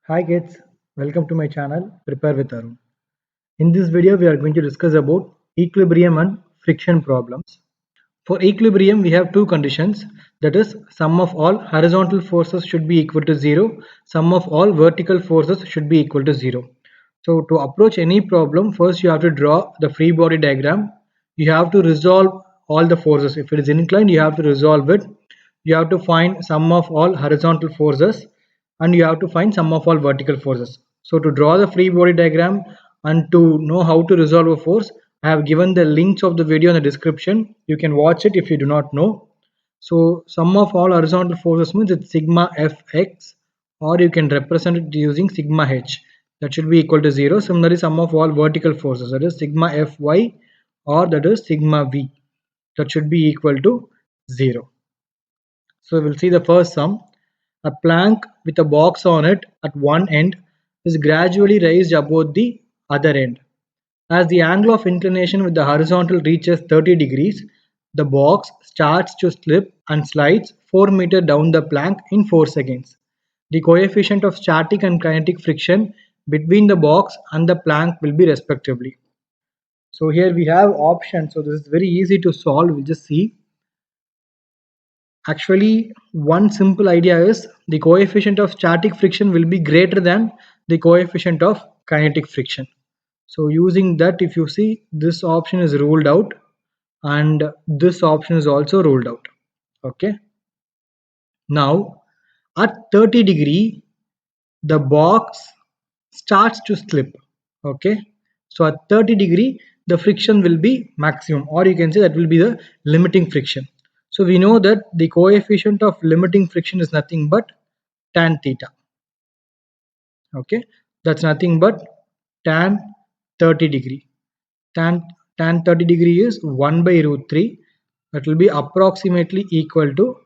Hi kids, welcome to my channel Prepare with Arun. In this video we are going to discuss about equilibrium and friction problems. For equilibrium we have two conditions, that is sum of all horizontal forces should be equal to 0, sum of all vertical forces should be equal to 0. So to approach any problem, first you have to draw the free body diagram. You have to resolve all the forces. If it is inclined you have to resolve it. You have to find sum of all horizontal forces and you have to find sum of all vertical forces. So to draw the free body diagram and to know how to resolve a force, I have given the links of the video in the description. You can watch it if you do not know. So sum of all horizontal forces means it's sigma fx, or you can represent it using sigma h. That should be equal to 0. Similarly, sum of all vertical forces, that is sigma fy, or that is sigma v, that should be equal to 0. So we'll see the first sum. A plank with a box on it at one end is gradually raised above the other end. As the angle of inclination with the horizontal reaches 30 degrees, the box starts to slip and slides 4 meters down the plank in 4 seconds. The coefficient of static and kinetic friction between the box and the plank will be respectively. So here we have options. So this is very easy to solve. We'll just see. Actually, one simple idea is the coefficient of static friction will be greater than the coefficient of kinetic friction. So using that, if you see, this option is ruled out and this option is also ruled out. Okay. Now at 30 degree, the box starts to slip. Okay. So at 30 degree, the friction will be maximum, or you can say that will be the limiting friction. So we know that the coefficient of limiting friction is nothing but tan theta. Okay, that's nothing but tan 30 degree. Tan 30 degree is 1 by root 3. That will be approximately equal to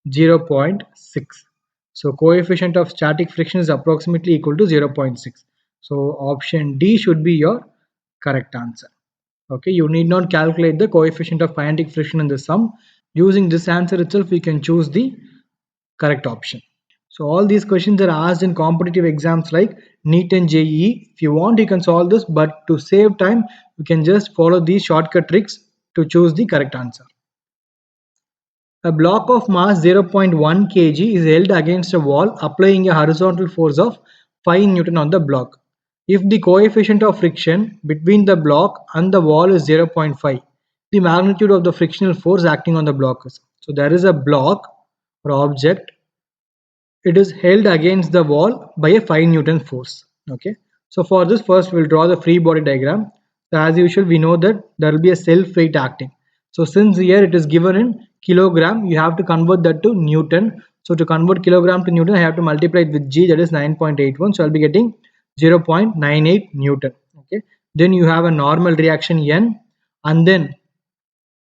0.6. So coefficient of static friction is approximately equal to 0.6. So option D should be your correct answer. Okay, you need not calculate the coefficient of kinetic friction in the sum. Using this answer itself, we can choose the correct option. So all these questions are asked in competitive exams like NEET and JEE. If you want, you can solve this, but to save time, you can just follow these shortcut tricks to choose the correct answer. A block of mass 0.1 kg is held against a wall, applying a horizontal force of 5 Newton on the block. If the coefficient of friction between the block and the wall is 0.5, the magnitude of the frictional force acting on the block is. So there is a block or object. It is held against the wall by a 5 Newton force. Okay. So for this, first we'll draw the free body diagram. So as usual, we know that there will be a self weight acting. So since here it is given in kilogram, you have to convert that to Newton. So to convert kilogram to Newton, I have to multiply it with G, that is 9.81. So I'll be getting 0.98 Newton. Okay. Then you have a normal reaction N, and then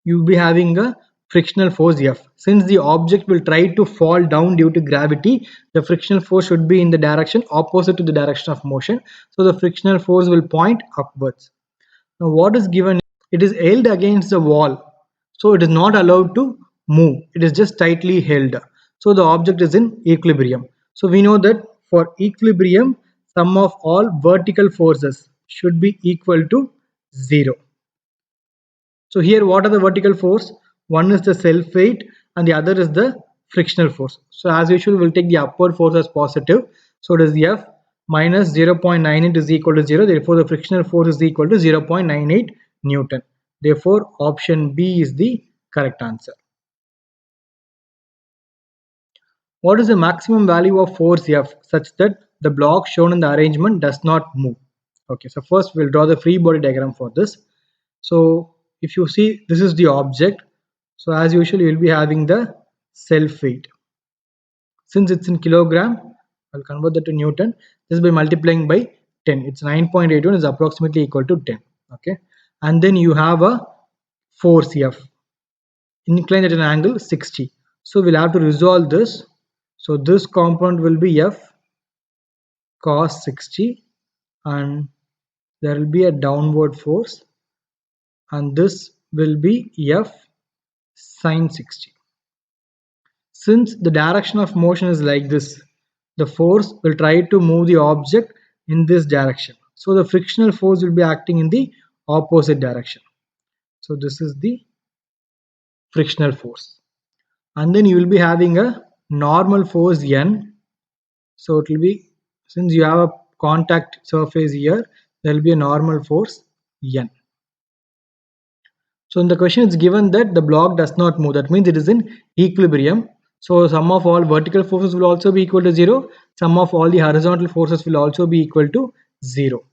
you'll be having a frictional force F. Since the object will try to fall down due to gravity, the frictional force should be in the direction opposite to the direction of motion. So the frictional force will point upwards. Now what is given? It is held against the wall. So it is not allowed to move. It is just tightly held. So the object is in equilibrium. So we know that for equilibrium, sum of all vertical forces should be equal to 0. So here what are the vertical force? One is the self weight and the other is the frictional force. So as usual we'll take the upward force as positive. So it is F minus 0.98 is equal to 0. Therefore the frictional force is equal to 0.98 Newton. Therefore option B is the correct answer. What is the maximum value of force F such that the block shown in the arrangement does not move? Okay, so first we'll draw the free body diagram for this. So if you see, this is the object. So as usual, you will be having the self weight. Since it's in kilogram, I'll convert that to Newton. This is by multiplying by 10. It's 9.81 is approximately equal to 10. Okay, and then you have a force F inclined at an angle 60. So we'll have to resolve this. So this component will be F cos 60, and there will be a downward force, and this will be F sin 60. Since the direction of motion is like this, the force will try to move the object in this direction. So the frictional force will be acting in the opposite direction. So this is the frictional force. And then you will be having a normal force N. So it will be, since you have a contact surface here, there will be a normal force N. So in the question it's given that the block does not move. That means it is in equilibrium. So sum of all vertical forces will also be equal to 0. Sum of all the horizontal forces will also be equal to 0.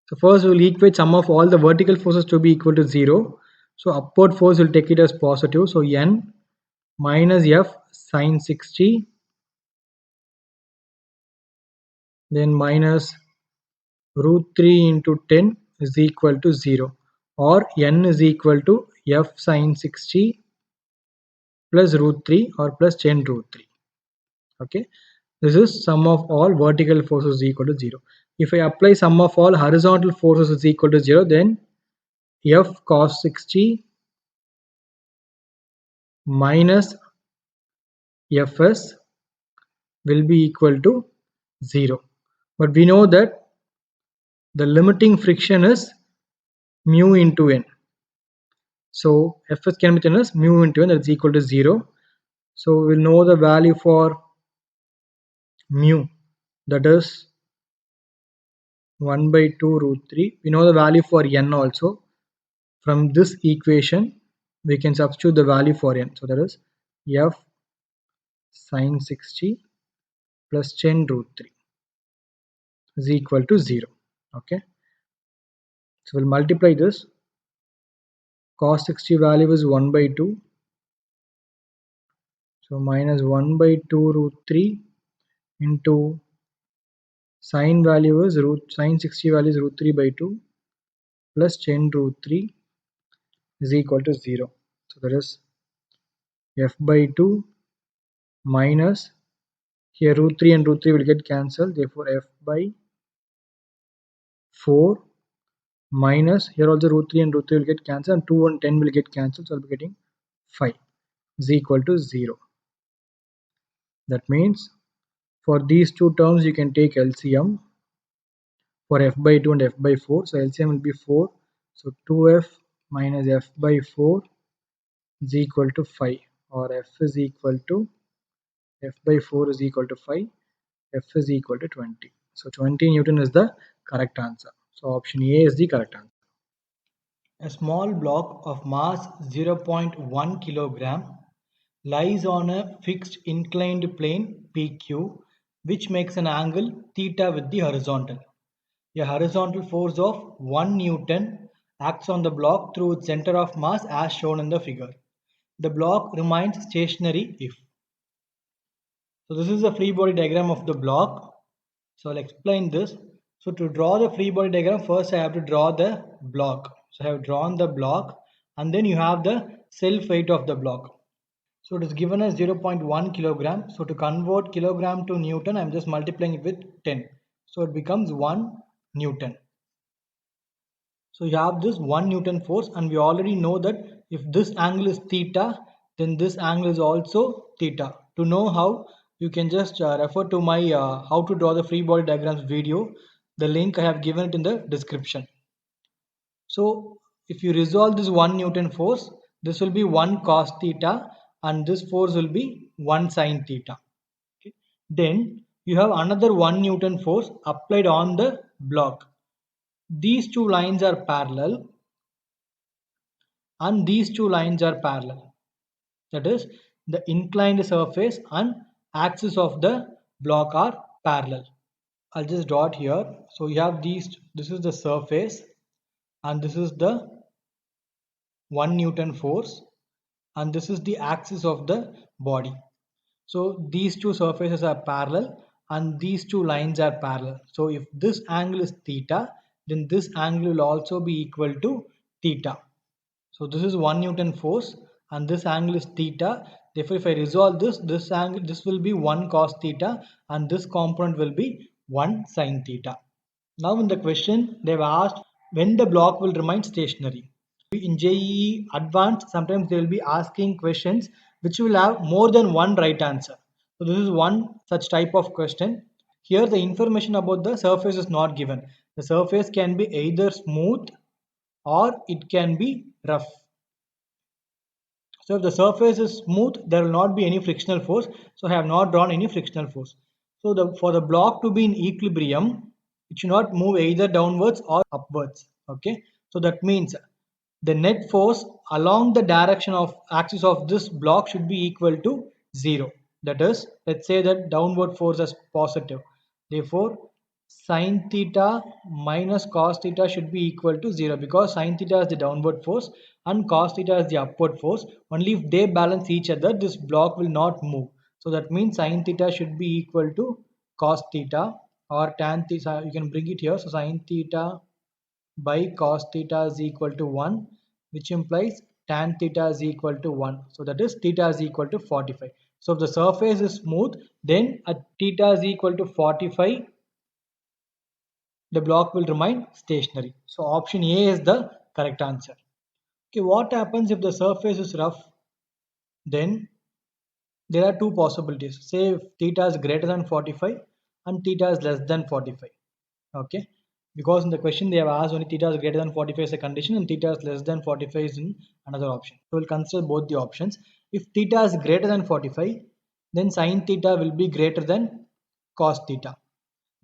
So first we will equate sum of all the vertical forces to be equal to 0. So upward force will take it as positive. So N minus F sine 60, then minus root 3 into 10 is equal to 0, or N is equal to F sine 60 plus root 3 or plus 10 root 3. Okay, this is sum of all vertical forces is equal to 0. If I apply sum of all horizontal forces is equal to 0, then F cos 60 minus Fs will be equal to 0. But we know that the limiting friction is mu into n. So Fs can be written as mu into n, that is equal to 0. So we'll know the value for mu, that is 1 by 2 root 3. We know the value for n also. From this equation, we can substitute the value for n. So that is F sine 60 plus 10 root 3 is equal to 0. Okay. So we'll multiply this. Cos 60 value is 1 by 2. So minus 1 by 2 root 3 into sine value is sine 60 value is root 3 by 2 plus 10 root 3 is equal to 0. So that is F by 2 minus, here root 3 and root 3 will get cancelled, therefore F by 4 minus, here also root 3 and root 3 will get cancelled, and 2 and 10 will get cancelled, so I'll be getting 5 is equal to 0. That means for these two terms you can take LCM for F by 2 and F by 4. So LCM will be 4. So 2F minus F by 4 is equal to 5, or F is equal to, F by 4 is equal to 5, F is equal to 20. So 20 Newton is the correct answer. So option A is the correct answer. A small block of mass 0.1 kilogram lies on a fixed inclined plane PQ, which makes an angle theta with the horizontal. A horizontal force of 1 Newton acts on the block through its center of mass as shown in the figure. The block remains stationary if. So this is the free body diagram of the block. So I'll explain this. So to draw the free body diagram, first I have to draw the block. So I have drawn the block, and then you have the self weight of the block. So it is given as 0.1 kilogram. So to convert kilogram to Newton, I'm just multiplying it with 10. So it becomes 1 Newton. So you have this 1 Newton force, and we already know that if this angle is theta, then this angle is also theta. To know how, you can just refer to my how to draw the free body diagrams video. The link I have given it in the description. So if you resolve this 1 Newton force, this will be 1 cos theta, and this force will be 1 sin theta. Okay. Then you have another 1 Newton force applied on the block. These two lines are parallel, and these two lines are parallel. That is, the inclined surface and axis of the block are parallel. I'll just draw it here. So you have these, this is the surface, and this is the 1 Newton force, and this is the axis of the body. So these two surfaces are parallel, and these two lines are parallel. So if this angle is theta, then this angle will also be equal to theta. So this is 1 Newton force, and this angle is theta. Therefore, if I resolve this, this angle, this will be 1 cos theta, and this component will be 1 sin theta. Now in the question, they have asked when the block will remain stationary. In JEE Advanced, sometimes they will be asking questions which will have more than one right answer. So this is one such type of question. Here the information about the surface is not given. The surface can be either smooth or it can be rough. So if the surface is smooth, there will not be any frictional force. So I have not drawn any frictional force. So for the block to be in equilibrium, it should not move either downwards or upwards. Okay. So that means the net force along the direction of axis of this block should be equal to 0. That is, let's say that downward force is positive. Therefore, sine theta minus cos theta should be equal to 0 because sine theta is the downward force and cos theta is the upward force. Only if they balance each other, this block will not move. So that means sine theta should be equal to cos theta or tan theta. You can bring it here. So sine theta by cos theta is equal to 1, which implies tan theta is equal to 1. So that is theta is equal to 45. So if the surface is smooth, then at theta is equal to 45, the block will remain stationary. So option A is the correct answer. Okay, what happens if the surface is rough? Then there are two possibilities. Say if theta is greater than 45 and theta is less than 45. Okay, because in the question they have asked only theta is greater than 45 is a condition and theta is less than 45 is in another option. So we'll consider both the options. If theta is greater than 45, then sine theta will be greater than cos theta.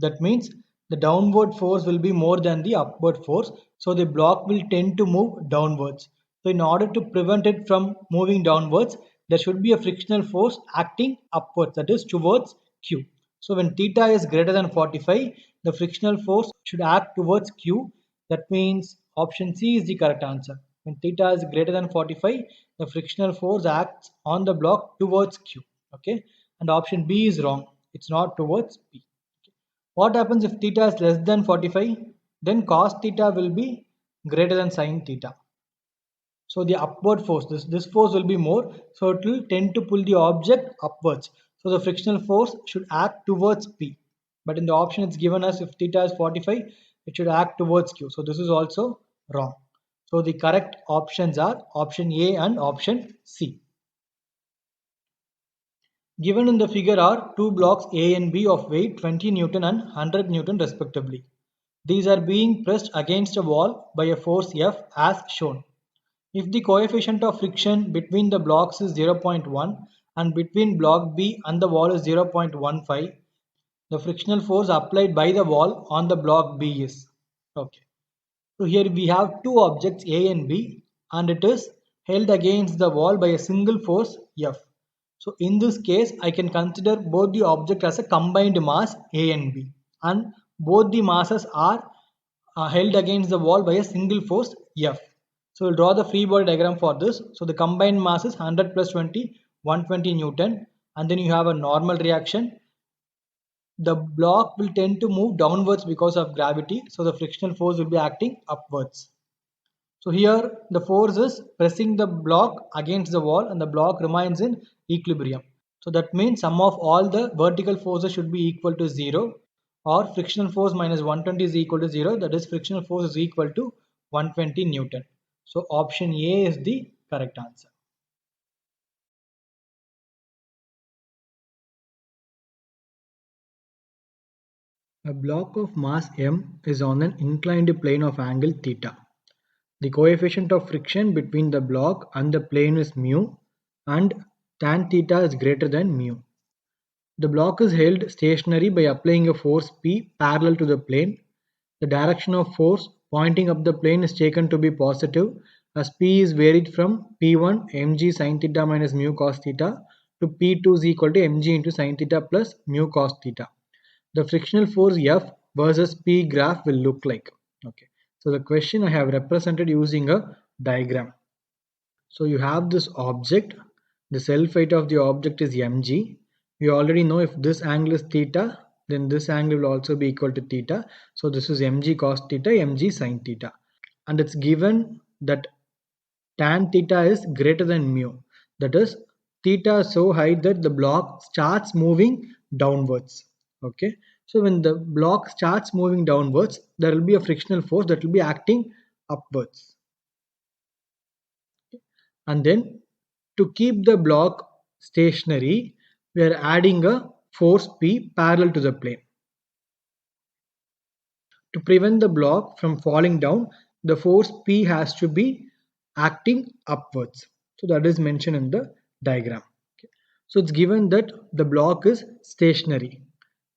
That means the downward force will be more than the upward force. So the block will tend to move downwards. So in order to prevent it from moving downwards, there should be a frictional force acting upwards, that is towards Q. So when theta is greater than 45, the frictional force should act towards Q. That means option C is the correct answer. When theta is greater than 45, the frictional force acts on the block towards Q. Okay, and option B is wrong. It's not towards P. What happens if theta is less than 45? Then cos theta will be greater than sine theta. So the upward force, this force will be more. So it will tend to pull the object upwards. So the frictional force should act towards P. But in the option it's given us if theta is 45, it should act towards Q. So this is also wrong. So the correct options are option A and option C. Given in the figure are two blocks A and B of weight 20 Newton and 100 Newton respectively. These are being pressed against a wall by a force F as shown. If the coefficient of friction between the blocks is 0.1 and between block B and the wall is 0.15, the frictional force applied by the wall on the block B is. Okay. So here we have two objects A and B and it is held against the wall by a single force F. So in this case I can consider both the object as a combined mass A and B and both the masses are held against the wall by a single force F. So we'll draw the free body diagram for this. So the combined mass is 100 plus 20, 120 Newton, and then you have a normal reaction. The block will tend to move downwards because of gravity, so the frictional force will be acting upwards. So here the force is pressing the block against the wall and the block remains in equilibrium. So that means sum of all the vertical forces should be equal to 0 or frictional force minus 120 is equal to 0, that is frictional force is equal to 120 Newton. So option A is the correct answer. A block of mass m is on an inclined plane of angle theta. The coefficient of friction between the block and the plane is mu and tan theta is greater than mu. The block is held stationary by applying a force P parallel to the plane. The direction of force pointing up the plane is taken to be positive as P is varied from P1 mg sin theta minus mu cos theta to P2 is equal to mg into sin theta plus mu cos theta. The frictional force F versus P graph will look like. Okay. So the question I have represented using a diagram. So you have this object, the self height of the object is mg. We already know if this angle is theta, then this angle will also be equal to theta. So this is mg cos theta, mg sin theta. And it's given that tan theta is greater than mu. That is, theta is so high that the block starts moving downwards. Okay. So when the block starts moving downwards, there will be a frictional force that will be acting upwards. And then to keep the block stationary, we are adding a force P parallel to the plane. to prevent the block from falling down, the force P has to be acting upwards. So that is mentioned in the diagram. So it's given that the block is stationary.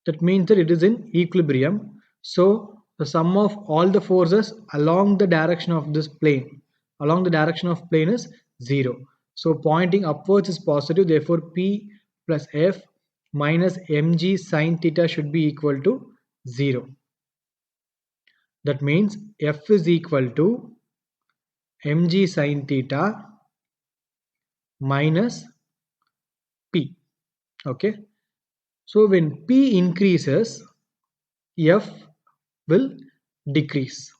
That means that it is in equilibrium. So the sum of all the forces along the direction of this plane, along the direction of plane is 0. So pointing upwards is positive. Therefore, P plus F minus mg sine theta should be equal to 0. That means F is equal to mg sine theta minus P. Okay. So when P increases, F will decrease.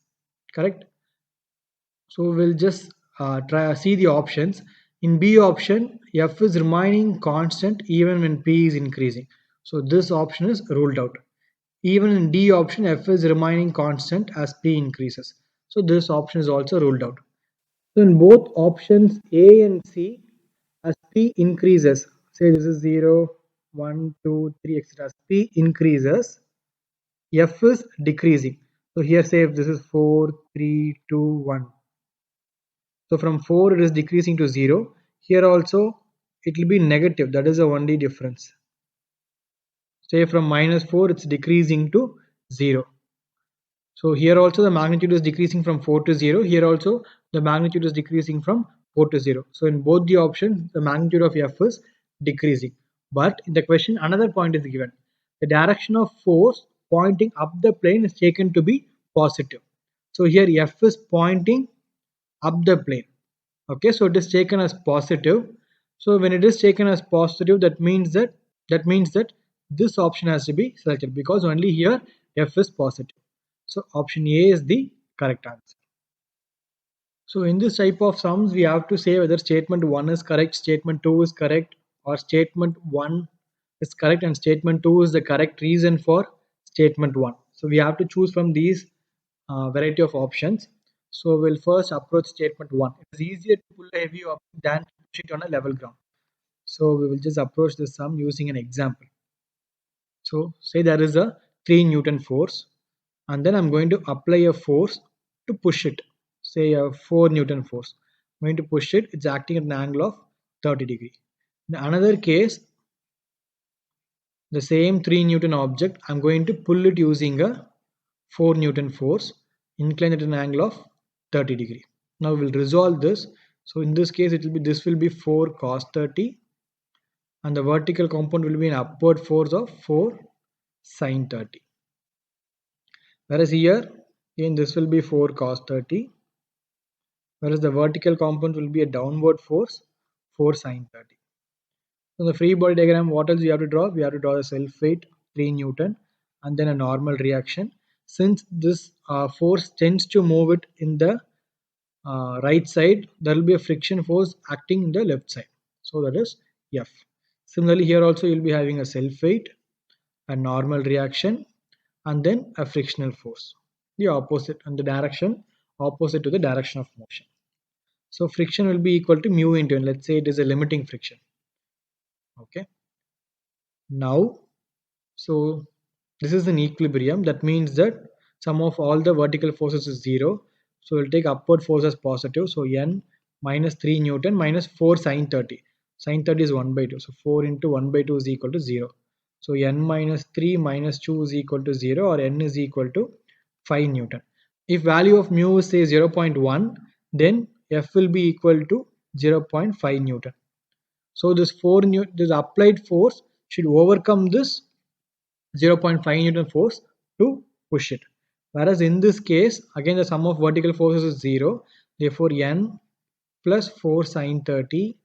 Correct. So we'll just try see the options. In B option, F is remaining constant even when P is increasing. So this option is ruled out. Even in D option, F is remaining constant as P increases. So this option is also ruled out. So in both options A and C, as P increases, say this is 0, 1, 2, 3, etc. As P increases, F is decreasing. So here say if this is 4, 3, 2, 1. So from 4 it is decreasing to 0. Here also it will be negative. That is the only difference. Say from minus 4 it's decreasing to 0. So here also the magnitude is decreasing from 4 to 0. Here also the magnitude is decreasing from 4 to 0. So in both the options the magnitude of F is decreasing. But in the question another point is given. The direction of force pointing up the plane is taken to be positive. So here F is pointing up the plane. Okay, so it is taken as positive. So when it is taken as positive, that means that this option has to be selected because only here F is positive. So option A is the correct answer. So in this type of sums, we have to say whether statement 1 is correct, statement 2 is correct, or statement 1 is correct and statement 2 is the correct reason for statement 1. So we have to choose from these variety of options. So we'll first approach statement 1. It is easier to pull a heavy object than to push it on a level ground. So we will just approach the sum using an example. So say there is a 3 Newton force and then I'm going to apply a force to push it. Say a 4 Newton force. I'm going to push it. It's acting at an angle of 30 degree. In another case, the same 3 Newton object, I'm going to pull it using a 4 Newton force inclined at an angle of 30 degree. Now we'll resolve this. So in this case, this will be 4 cos 30 and the vertical component will be an upward force of 4 sin 30. Whereas here, again this will be 4 cos 30, whereas the vertical component will be a downward force 4 sin 30. So the free body diagram, what else we have to draw? We have to draw the self weight 3 Newton and then a normal reaction. Since this force tends to move it in the right side, there will be a friction force acting in the left side. So that is F. Similarly, here also you will be having a self weight, a normal reaction, and then a frictional force. The opposite and the direction opposite to the direction of motion. So friction will be equal to mu into n. Let's say it is a limiting friction. Okay. Now, so this is an equilibrium. That means that sum of all the vertical forces is 0. So we'll take upward force as positive. So n minus 3 Newton minus 4 sin 30. Sin 30 is 1 by 2. So 4 into 1 by 2 is equal to 0. So n minus 3 minus 2 is equal to 0 or n is equal to 5 Newton. If value of mu is say 0.1, then F will be equal to 0.5 Newton. So this this applied force should overcome this 0.5 Newton force to push it. Whereas in this case, again the sum of vertical forces is 0. Therefore, n plus 4 sin 30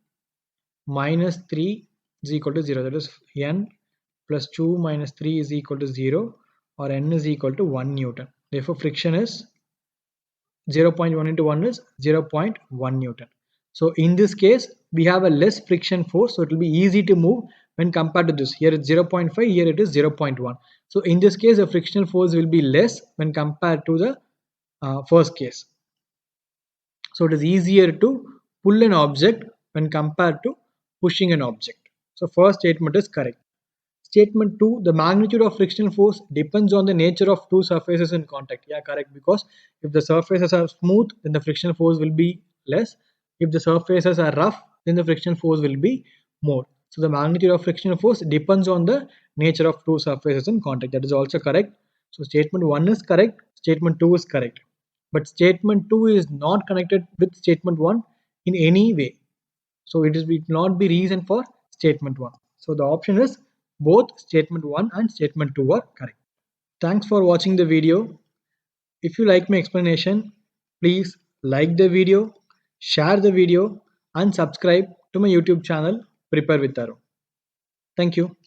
minus 3 is equal to 0. That is n plus 2 minus 3 is equal to 0 or n is equal to 1 Newton. Therefore, friction is 0.1 into 1 is 0.1 Newton. So in this case, we have a less friction force, so it will be easy to move when compared to this. Here it's 0.5, here it is 0.1. So in this case, the frictional force will be less when compared to the first case. So it is easier to pull an object when compared to pushing an object. So first statement is correct. Statement 2, the magnitude of frictional force depends on the nature of two surfaces in contact. Yeah, correct. Because if the surfaces are smooth, then the frictional force will be less. If the surfaces are rough, then the frictional force will be more. So the magnitude of frictional force depends on the nature of two surfaces in contact. That is also correct. So statement 1 is correct, statement 2 is correct. But statement 2 is not connected with statement 1 in any way. So it will not be reason for statement 1. So the option is both statement 1 and statement 2 are correct. Thanks for watching the video. If you like my explanation, please like the video, share the video and subscribe to my YouTube channel Prepare with Arun. Thank you.